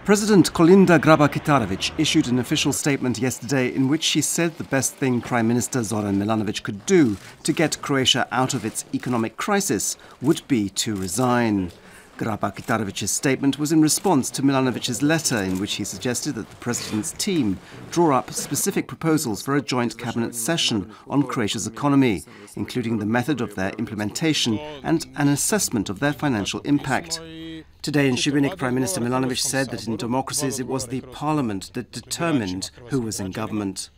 President Kolinda Grabar-Kitarović issued an official statement yesterday in which she said the best thing Prime Minister Zoran Milanović could do to get Croatia out of its economic crisis would be to resign. Grabar-Kitarovic's statement was in response to Milanovic's letter in which he suggested that the president's team draw up specific proposals for a joint cabinet session on Croatia's economy, including the method of their implementation and an assessment of their financial impact. Today in Šibenik, Prime Minister Milanović said that in democracies it was the parliament that determined who was in government.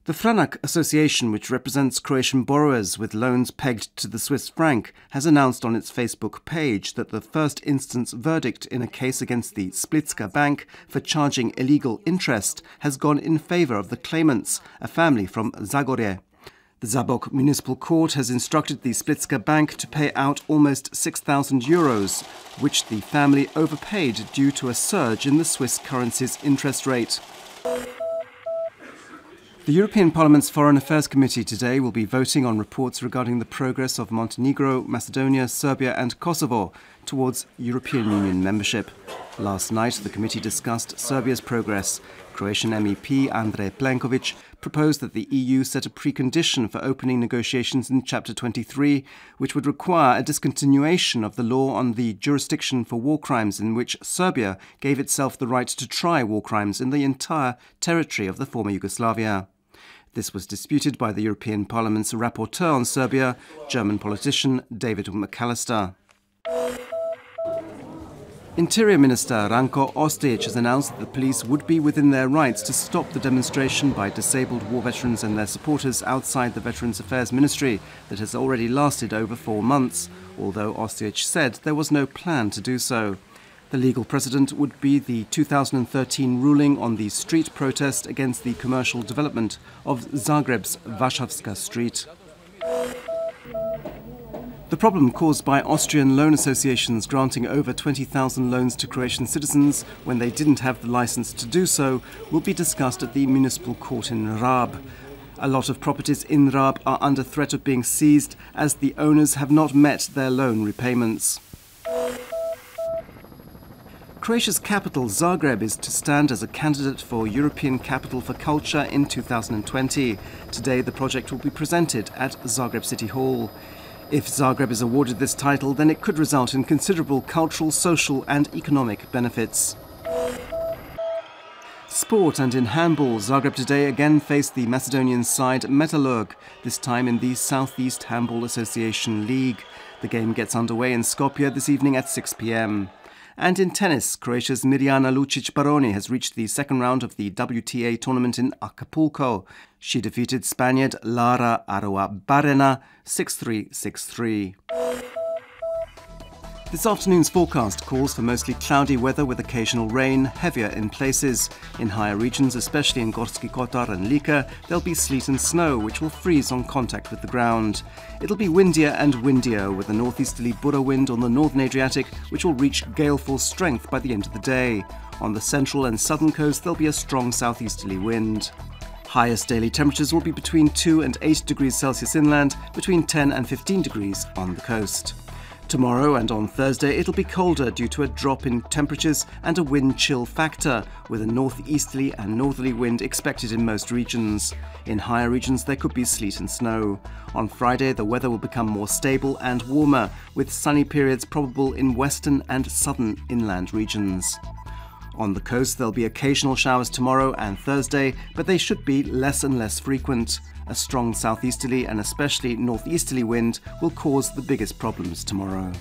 The Franak Association, which represents Croatian borrowers with loans pegged to the Swiss franc, has announced on its Facebook page that the first instance verdict in a case against the Splitska Bank for charging illegal interest has gone in favour of the claimants, a family from Zagorje. The Zabok Municipal Court has instructed the Splitska Bank to pay out almost €6,000, which the family overpaid due to a surge in the Swiss currency's interest rate. The European Parliament's Foreign Affairs Committee today will be voting on reports regarding the progress of Montenegro, Macedonia, Serbia and Kosovo towards European Union membership. Last night, the committee discussed Serbia's progress. Croatian MEP Andrej Plenković proposed that the EU set a precondition for opening negotiations in Chapter 23, which would require a discontinuation of the law on the jurisdiction for war crimes in which Serbia gave itself the right to try war crimes in the entire territory of the former Yugoslavia. This was disputed by the European Parliament's rapporteur on Serbia, German politician David McAllister. Interior Minister Ranko Ostojić has announced that the police would be within their rights to stop the demonstration by disabled war veterans and their supporters outside the Veterans Affairs Ministry that has already lasted over 4 months, although Ostojić said there was no plan to do so. The legal precedent would be the 2013 ruling on the street protest against the commercial development of Zagreb's Varšavska Street. The problem caused by Austrian loan associations granting over 20,000 loans to Croatian citizens when they didn't have the license to do so will be discussed at the municipal court in Rab. A lot of properties in Rab are under threat of being seized as the owners have not met their loan repayments. Croatia's capital, Zagreb, is to stand as a candidate for European Capital for Culture in 2020. Today the project will be presented at Zagreb City Hall. If Zagreb is awarded this title, then it could result in considerable cultural, social and economic benefits. Sport, and in handball, Zagreb today again faced the Macedonian side Metalurg, this time in the Southeast Handball Association League. The game gets underway in Skopje this evening at 6 p.m. And in tennis, Croatia's Mirjana Lucic-Baroni has reached the second round of the WTA tournament in Acapulco. She defeated Spaniard Lara Arruabarrena 6-3, 6-3. This afternoon's forecast calls for mostly cloudy weather with occasional rain, heavier in places. In higher regions, especially in Gorski Kotar and Lika, there'll be sleet and snow, which will freeze on contact with the ground. It'll be windier and windier, with a northeasterly Bura wind on the northern Adriatic, which will reach gale-force strength by the end of the day. On the central and southern coast, there'll be a strong southeasterly wind. Highest daily temperatures will be between 2 and 8 degrees Celsius inland, between 10 and 15 degrees on the coast. Tomorrow and on Thursday it'll be colder due to a drop in temperatures and a wind chill factor, with a northeasterly and northerly wind expected in most regions. In higher regions there could be sleet and snow. On Friday the weather will become more stable and warmer, with sunny periods probable in western and southern inland regions. On the coast there'll be occasional showers tomorrow and Thursday, but they should be less and less frequent. A strong southeasterly and especially northeasterly wind will cause the biggest problems tomorrow.